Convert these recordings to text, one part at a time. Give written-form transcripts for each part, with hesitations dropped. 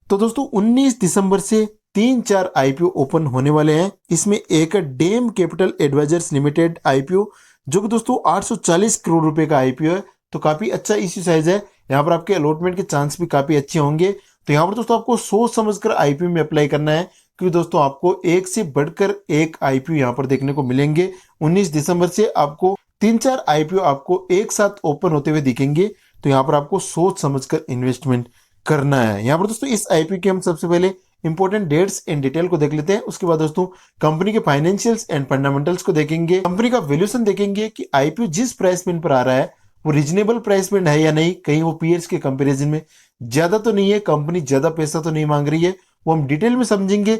तो दोस्तों 19 दिसंबर से 3-4 आईपीओ ओपन होने वाले हैं। इसमें एक DAM capital advisors limited IPO, जो कि दोस्तों 840 करोड़ रुपए का आईपीओ है। तो काफी अच्छा इश्यू साइज है। यहाँ पर आपके अलॉटमेंट के चांस भी काफी अच्छे होंगे। तो यहाँ पर दोस्तों आपको सोच समझकर आईपीओ में अप्लाई करना है, क्योंकि दोस्तों आपको एक से बढ़कर एक आईपीओ यहाँ पर देखने को मिलेंगे। 19 दिसंबर से आपको 3-4 आईपीओ आपको एक साथ ओपन होते हुए दिखेंगे। तो यहाँ पर आपको सोच समझकर इन्वेस्टमेंट करना है। यहाँ पर दोस्तों इस आईपीओ के हम सबसे पहले इंपॉर्टेंट डेट्स इन डिटेल को देख लेते हैं। उसके बाद दोस्तों कंपनी के फाइनेंशियल्स एंड फंडामेंटल्स को देखेंगे, कंपनी का वैल्यूएशन देखेंगे कि आईपीओ जिस प्राइस पॉइंट पर आ रहा है वो रीजनेबल प्राइस पॉइंट है या नहीं, कहीं वो पीयर्स के कंपैरिजन में ज्यादा तो नहीं है, कंपनी ज्यादा पैसा तो नहीं मांग रही है, वो हम डिटेल में समझेंगे।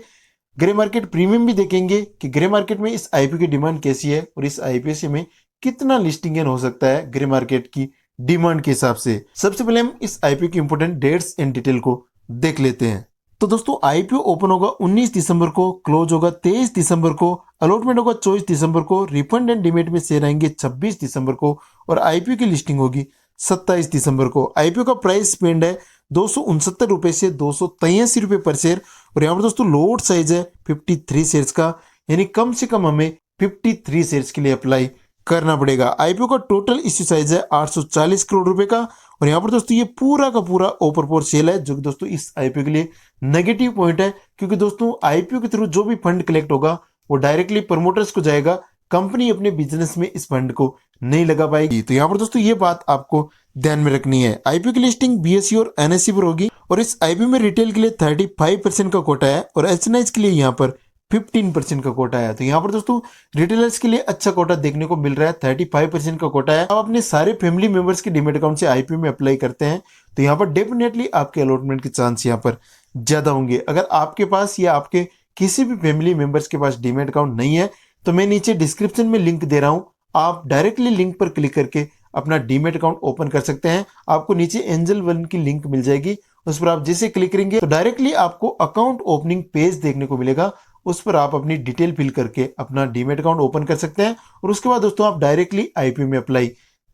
ग्रे मार्केट प्रीमियम भी देखेंगे कि ग्रे मार्केट में इस आईपीओ की डिमांड कैसी है और इस आईपीओ से में कितना लिस्टिंग हो सकता है ग्रे मार्केट की डिमांड के हिसाब से। सबसे पहले हम इस आईपीओ की इंपॉर्टेंट डेट्स इन डिटेल को देख लेते हैं। तो दोस्तों आईपीओ ओपन होगा 19 दिसंबर को, क्लोज होगा 23 दिसंबर को, अलॉटमेंट होगा 24 दिसंबर को, रिफंड एंड डिमेट में शेयर आएंगे 26 दिसंबर को और आईपीओ की लिस्टिंग होगी 27 दिसंबर को। आईपीओ का प्राइस स्पेंड है 269 रुपए से 283 रुपए पर शेयर और यहाँ पर दोस्तों लोट साइज है 53 शेयर्स का, यानी कम से कम हमें 53 शेयर्स के लिए अप्लाई करना पड़ेगा। आईपीओ का टोटल इश्यू साइज है 840 करोड़ रुपए का और यहाँ पर दोस्तों ये पूरा का पूरा ओपर पोर सेल है, जो कि दोस्तों इस आईपीओ के लिए नेगेटिव पॉइंट है, क्योंकि दोस्तों आईपीओ के थ्रू जो भी फंड कलेक्ट होगा वो डायरेक्टली प्रमोटर्स को जाएगा। कंपनी अपने बिजनेस में इस फंड को नहीं लगा पाएगी। तो यहाँ पर दोस्तों ये बात आपको ध्यान में रखनी है। आईपीओ की लिस्टिंग बीएसई और एनएसई पर होगी और इस आईपीओ में रिटेल के लिए 35% का कोटा है और एचएनआईज के लिए यहाँ पर 15% का कोटा है। तो यहाँ पर दोस्तों रिटेलर्स के लिए अच्छा कोटा देखने को मिल रहा है, 35% का कोटा है। आप अपने सारे फैमिली मेंबर्स के डीमैट अकाउंट से आईपीओ में अप्लाई करते हैं तो यहाँ पर डेफिनेटली आपके अलॉटमेंट के चांस यहाँ पर ज्यादा होंगे। अगर आपके पास या आपके किसी भी फैमिली मेंबर्स के पास डीमैट अकाउंट नहीं है तो मैं नीचे डिस्क्रिप्शन में लिंक दे रहा हूँ, आप डायरेक्टली लिंक पर क्लिक करके अपना डीमैट अकाउंट ओपन कर सकते हैं। आपको नीचे एंजल वन की लिंक मिल जाएगी, उस पर आप जैसे क्लिक करेंगे तो डायरेक्टली आपको अकाउंट ओपनिंग पेज देखने को मिलेगा। उस पर आप अपनी डिटेल फिल करके अपना डीमैट अकाउंट ओपन कर सकते हैं और उसके बाद दोस्तों आप डायरेक्टली आईपीओ में अप्लाई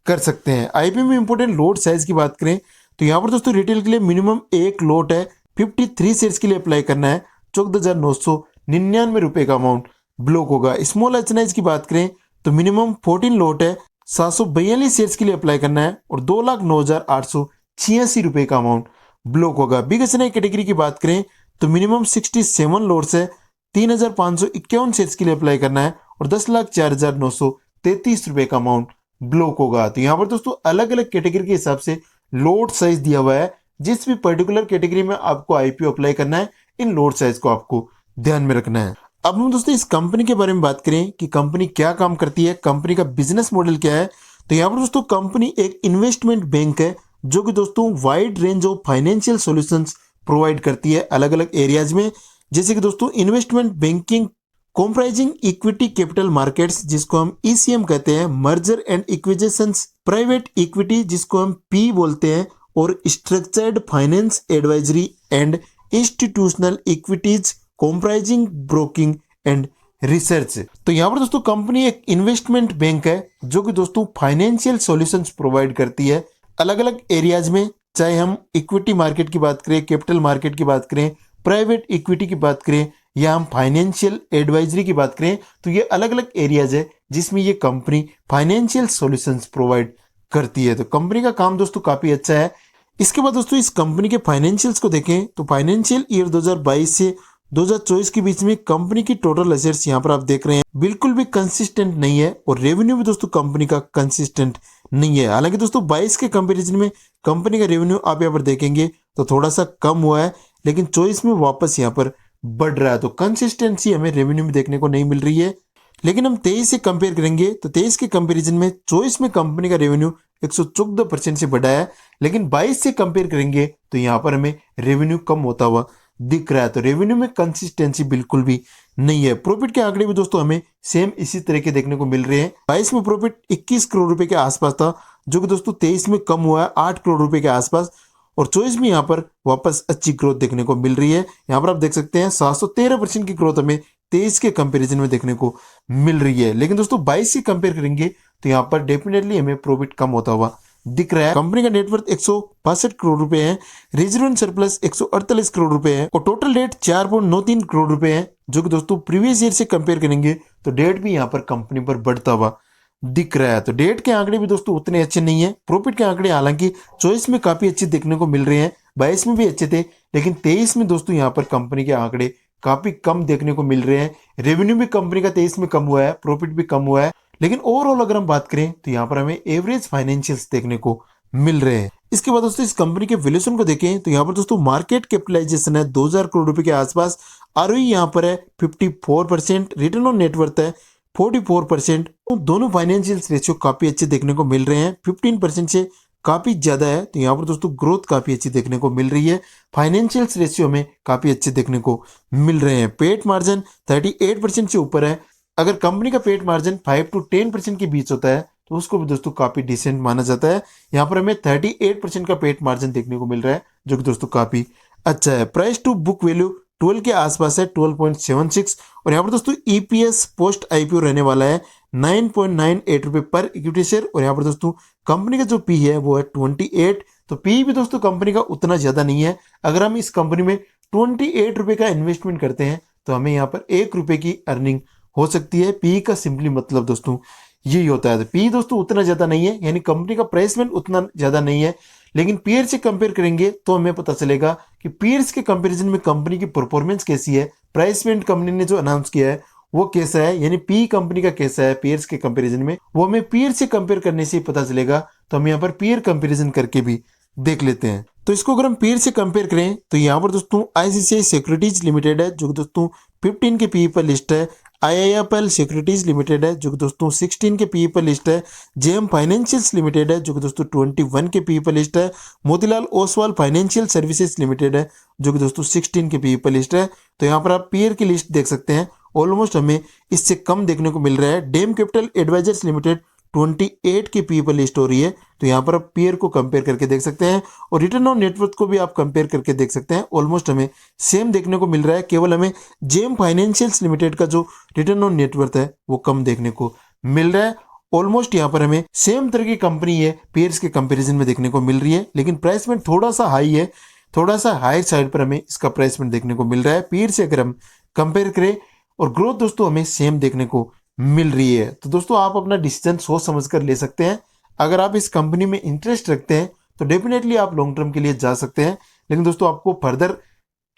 कर सकते हैं। आईपीओ में इंपोर्टेंट लोट साइज की बात करें तो यहाँ पर दोस्तों रिटेल के लिए मिनिमम एक लोट है, 53 शेयर्स के लिए अप्लाई करना है, 14,999 रुपए का अमाउंट ब्लॉक होगा। स्मॉल एचएनआईज की बात करें तो मिनिमम 14 लोट है, 742 शेयर्स के लिए अप्लाई करना है और 2,09,886 रुपए का अमाउंट ब्लॉक होगा। बिग एचएनआई कैटेगरी की बात करें तो मिनिमम 67 लोट्स है, 3,551 शेयर्स के लिए अप्लाई करना है और 10,04,933 रुपए का अमाउंट ब्लॉक होगा। तो यहाँ पर दोस्तों अलग अलग कैटेगरी के हिसाब से लोट साइज दिया हुआ है। जिस भी पर्टिकुलर कैटेगरी में आपको आईपीओ अप्लाई करना है इन लोट साइज को आपको ध्यान में रखना है। अब हम दोस्तों इस कंपनी के बारे में बात करें कि कंपनी क्या काम करती है, कंपनी का बिजनेस मॉडल क्या है। तो यहाँ पर दोस्तों कंपनी एक इन्वेस्टमेंट बैंक है, जो कि दोस्तों wide range of financial solutions provide करती है अलग अलग एरियाज में, जैसे कि दोस्तों investment banking comprising equity capital markets जिसको हम ईसीएम कहते हैं, merger and acquisitions, private equity जिसको हम पी बोलते हैं और structured finance advisory and institutional equities comprising broking and research. तो यहाँ पर दोस्तों कंपनी एक इन्वेस्टमेंट बैंक है जो कि दोस्तों फाइनेंशियल सॉल्यूशंस प्रोवाइड करती है अलग अलग एरियाज में, चाहे हम इक्विटी मार्केट की बात करें, कैपिटल मार्केट की बात करें, प्राइवेट इक्विटी की बात करें या हम फाइनेंशियल एडवाइजरी की बात करें। तो ये अलग अलग एरियाज है जिसमें ये कंपनी फाइनेंशियल सॉल्यूशंस प्रोवाइड करती है। तो कंपनी का काम दोस्तों काफी अच्छा है। इसके बाद दोस्तों इस कंपनी के फाइनेंशियल्स को देखें तो फाइनेंशियल ईयर 2022 से 2024 के बीच में कंपनी की टोटल असेट्स यहाँ पर आप देख रहे हैं बिल्कुल भी कंसिस्टेंट नहीं है और रेवेन्यू भी दोस्तों कंपनी का कंसिस्टेंट नहीं है। हालांकि दोस्तों 22 के कंपैरिजन में कंपनी का रेवेन्यू आप यहाँ पर देखेंगे तो थोड़ा सा कम हुआ है, लेकिन 24 में वापस यहाँ पर बढ़ रहा है। तो कंसिस्टेंसी हमें रेवेन्यू में देखने को नहीं मिल रही है। लेकिन हम 23 से कंपेयर करेंगे तो 23 के कंपैरिजन में 24 में कंपनी का रेवेन्यू 114% से बढ़ा है, लेकिन 22 से कंपेयर करेंगे तो यहाँ पर हमें रेवेन्यू कम होता हुआ दिख रहा है। तो रेवेन्यू में कंसिस्टेंसी बिल्कुल भी नहीं है। प्रॉफिट के आंकड़े भी दोस्तों हमें सेम इसी तरह के देखने को मिल रहे हैं। 22 में प्रॉफिट 21 करोड़ रुपए के आसपास था, जो कि दोस्तों 23 में कम हुआ है 8 करोड़ रुपए के आसपास और 24 में यहाँ पर वापस अच्छी ग्रोथ देखने को मिल रही है। यहाँ पर आप देख सकते हैं 713% की ग्रोथ हमें 23 के कंपैरिजन में देखने को मिल रही है। लेकिन दोस्तों 22 से कंपेयर करेंगे तो यहाँ पर डेफिनेटली हमें प्रॉफिट कम होता हुआ दिख रहा है। कंपनी का नेटवर्थ 162 करोड़ रुपए है, रिजर्व एंड सरप्लस 148 करोड़ रुपए है और टोटल डेट 4.93 करोड़ रुपए है, जो कि दोस्तों प्रीवियस ईयर से कंपेयर करेंगे तो डेट भी यहाँ पर कंपनी पर बढ़ता हुआ दिख रहा है। तो डेट के आंकड़े भी दोस्तों उतने अच्छे नहीं है। प्रॉफिट के आंकड़े हालांकि 24 में काफी अच्छे देखने को मिल रहे हैं, 22 में भी अच्छे थे, लेकिन 23 में दोस्तों यहाँ पर कंपनी के आंकड़े काफी कम देखने को मिल रहे हैं। रेवेन्यू भी कंपनी का 23 में कम हुआ है, प्रॉफिट भी कम हुआ है, लेकिन ओवरऑल अगर हम बात करें तो यहाँ पर हमें एवरेज फाइनेंशियल्स देखने को मिल रहे हैं। इसके बाद दोस्तों इस कंपनी के वैल्यूएशन को देखें तो यहाँ पर दोस्तों मार्केट कैपिटलाइजेशन है 2000 करोड़ रुपए के आसपास, आरओई यहाँ पर है 54%, रिटर्न ऑन नेटवर्थ है 44%। दोनों फाइनेंशियल रेशियो काफी अच्छे देखने को मिल रहे हैं, 15% से काफी ज्यादा है। तो यहाँ पर दोस्तों ग्रोथ काफी अच्छी देखने को मिल रही है, फाइनेंशियल रेशियो में काफी अच्छे देखने को मिल रहे हैं। पेट मार्जिन 38% से ऊपर है। अगर कंपनी का पेट मार्जिन 5 to 10% के बीच होता है तो उसको भी दोस्तों काफी डिसेंट माना जाता है। यहाँ पर हमें 38% का पेट मार्जिन देखने को मिल रहा है, जो कि दोस्तों काफी अच्छा है। प्राइस टू बुक वैल्यू 12 के आसपास है, 12.76। और यहाँ पर दोस्तों ईपीएस पोस्ट आईपीओ रहने वाला है 9.98 रुपए पर इक्विटी शेयर। और यहाँ पर दोस्तों कंपनी का जो पी है वो है 28। तो पी भी दोस्तों कंपनी का उतना ज्यादा नहीं है। अगर हम इस कंपनी में 28 रुपए का इन्वेस्टमेंट करते हैं तो हमें यहाँ पर 1 रुपए की अर्निंग हो सकती है। पी का सिंपली मतलब दोस्तों यही होता है। तो पी दोस्तों उतना ज्यादा नहीं है, यानी कंपनी का प्राइसमेंट उतना ज्यादा नहीं है, लेकिन पीयर से कंपेयर करेंगे तो हमें पता चलेगा कि पीयर्स के कंपैरिजन में कंपनी की परफॉर्मेंस कैसी है, प्राइसमेंट कंपनी ने जो अनाउंस किया है वो कैसा है, यानी पी कंपनी का कैसा है पीयर्स के कंपैरिजन में, वो हमें पीयर से कंपेयर करने से ही पता चलेगा। तो हम यहाँ पर पीयर कंपैरिजन करके भी देख लेते हैं। तो इसको अगर हम पीयर से कंपेयर करें तो यहाँ पर दोस्तों आईसीआईसीआई सिक्योरिटीज लिमिटेड है, जो दोस्तों 15 के पीई पर लिस्ट है। आईआईएफएल सिक्योरिटीज लिमिटेड है, जो कि दोस्तों 16 के पीई पर लिस्ट है। जेएम फाइनेंशियल्स लिमिटेड है, जो कि दोस्तों 21 के पीई पर लिस्ट है। Motilal Oswal financial services limited है, जो कि दोस्तों 16 के पीई पर लिस्ट है। तो यहाँ पर आप पीयर की लिस्ट देख सकते हैं, ऑलमोस्ट हमें इससे कम देखने को मिल रहा है। डेम कैपिटल एडवाइजर्स लिमिटेड 28 की पी पर लिस्ट हो रही है। तो यहाँ पर आप पीयर को कंपेयर करके देख सकते हैं, और रिटर्न ऑन नेटवर्थ को भी आप कंपेयर करके देख सकते हैं। ऑलमोस्ट हमें सेम देखने को मिल रहा है, केवल हमें जेएम फाइनेंशियल्स लिमिटेड का जो रिटर्न ऑन नेटवर्थ है वो कम देखने को मिल रहा है। ऑलमोस्ट यहाँ पर हमें सेम तरह की कंपनी है पीयर्स के कंपेरिजन में देखने को मिल रही है, लेकिन प्राइसमेंट थोड़ा सा हाई है, थोड़ा सा हाई साइड पर हमें इसका प्राइसमेंट देखने को मिल रहा है पीयर से अगर हम कंपेयर करें। और ग्रोथ दोस्तों हमें सेम देखने को मिल रही है। तो दोस्तों आप अपना डिसीजन सोच समझ कर ले सकते हैं। अगर आप इस कंपनी में इंटरेस्ट रखते हैं तो डेफिनेटली आप लॉन्ग टर्म के लिए जा सकते हैं, लेकिन दोस्तों आपको फर्दर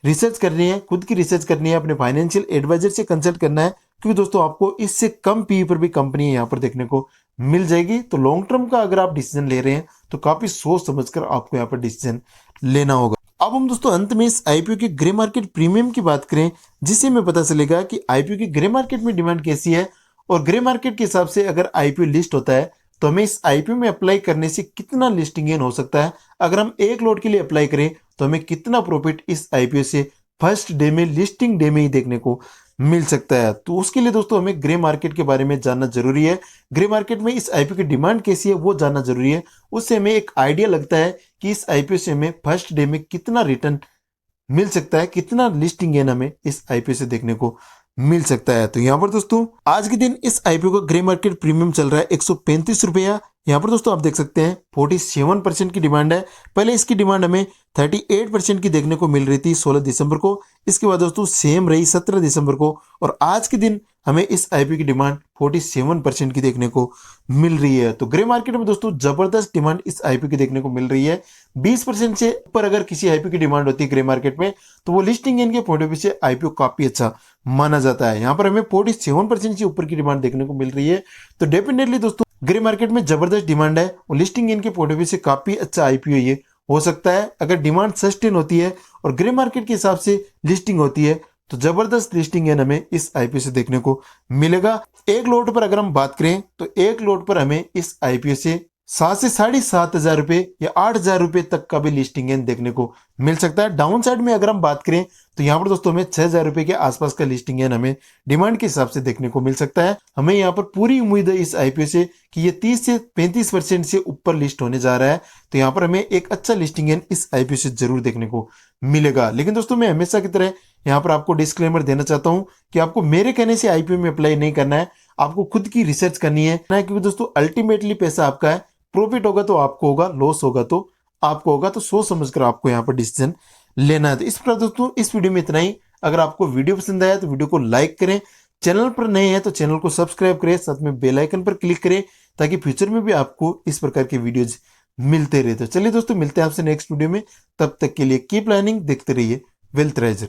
रिसर्च करनी है, खुद की रिसर्च करनी है, अपने फाइनेंशियल एडवाइजर से कंसल्ट करना है, क्योंकि दोस्तों आपको इससे कम पी पर भी कंपनी यहाँ पर देखने को मिल जाएगी। तो लॉन्ग टर्म का अगर आप डिसीजन ले रहे हैं तो काफी सोच समझकर आपको यहाँ पर डिसीजन लेना होगा। अब हम दोस्तों अंत में इस आईपीओ के ग्रे मार्केट प्रीमियम की बात करें, जिससे हमें पता चलेगा कि आईपीओ की ग्रे मार्केट में डिमांड कैसी है, और ग्रे मार्केट के हिसाब से अगर आईपीओ लिस्ट होता है तो हमें इस आईपीओ में अप्लाई करने से कितना लिस्टिंग गेन हो सकता है। अगर हम 1 लॉट के लिए अप्लाई करें तो हमें कितना प्रॉफिट इस आईपीओ से फर्स्ट डे में, लिस्टिंग डे में ही देखने को मिल सकता है। तो उसके लिए दोस्तों हमें ग्रे मार्केट के बारे में जानना जरूरी है। ग्रे मार्केट में इस आईपीओ की डिमांड कैसी है वो जानना जरूरी है। उससे हमें एक आइडिया लगता है कि इस आईपीओ से हमें फर्स्ट डे में कितना रिटर्न मिल सकता है, कितना लिस्टिंग गेन हमें इस आईपीओ से देखने को मिल सकता है। तो यहाँ पर दोस्तों आज के दिन इस आईपीओ का ग्रे मार्केट प्रीमियम चल रहा है 135 रुपया। यहाँ पर दोस्तों आप देख सकते हैं 47% की डिमांड है। पहले इसकी डिमांड हमें 38% की देखने को मिल रही थी 16 दिसंबर को। इसके बाद दोस्तों सेम रही 17 दिसंबर को, और आज के दिन हमें इस आईपीओ की डिमांड 47% की देखने को मिल रही है। तो ग्रे मार्केट में दोस्तों जबरदस्त डिमांड इस आईपीओ की देखने को मिल रही है। 20% से ऊपर अगर किसी आईपीओ की डिमांड होती है ग्रे मार्केट में तो वो लिस्टिंग गेन के पॉइंट ऑफ व्यू से आईपीओ काफी अच्छा माना जाता है। यहाँ पर हमें 47% से ऊपर की डिमांड देखने को मिल रही है। तो डेफिनेटली दोस्तों ग्रे मार्केट में जबरदस्त डिमांड है, और लिस्टिंग गेन के पॉइंट ऑफ व्यू से काफी अच्छा आईपीओ ये हो सकता है। अगर डिमांड सस्टेन होती है और ग्रे मार्केट के हिसाब से लिस्टिंग होती है तो जबरदस्त लिस्टिंग गेन हमें इस आईपीओ से देखने को मिलेगा। 1 लॉट पर अगर हम बात करें तो 1 लॉट पर हमें इस आईपीओ से 7 से 7,500 रुपए या 8,000 रुपए तक का भी लिस्टिंग गेन देखने को मिल सकता है। डाउन साइड में अगर हम बात करें तो यहाँ पर दोस्तों हमें 6,000 रुपए के आसपास का लिस्टिंग गेन हमें डिमांड के हिसाब से देखने को मिल सकता है। हमें यहाँ पर पूरी उम्मीद है इस आईपीओ से कि ये 30 से 35% से ऊपर लिस्ट होने जा रहा है। तो यहाँ पर हमें एक अच्छा लिस्टिंग गेन इस आईपीओ से जरूर देखने को मिलेगा। लेकिन दोस्तों मैं हमेशा की तरह यहाँ पर आपको डिस्क्लेमर देना चाहता हूँ कि आपको मेरे कहने से आईपीओ में अप्लाई नहीं करना है, आपको खुद की रिसर्च करनी है, क्योंकि दोस्तों अल्टीमेटली पैसा आपका है, प्रॉफिट होगा तो आपको होगा, लॉस होगा तो आपको होगा। तो सोच समझ कर आपको यहाँ पर डिसीजन लेना है। तो इस प्रकार दोस्तों इस वीडियो में इतना ही। अगर आपको वीडियो पसंद आया तो वीडियो को लाइक करें, चैनल पर नए हैं तो चैनल को सब्सक्राइब करें, साथ में बेल आइकन पर क्लिक करें ताकि फ्यूचर में भी आपको इस प्रकार के वीडियोज मिलते रहे। तो चलिए दोस्तों मिलते हैं आपसे नेक्स्ट वीडियो में, तब तक के लिए कीप लर्निंग, देखते रहिए वेल्थ राइजर।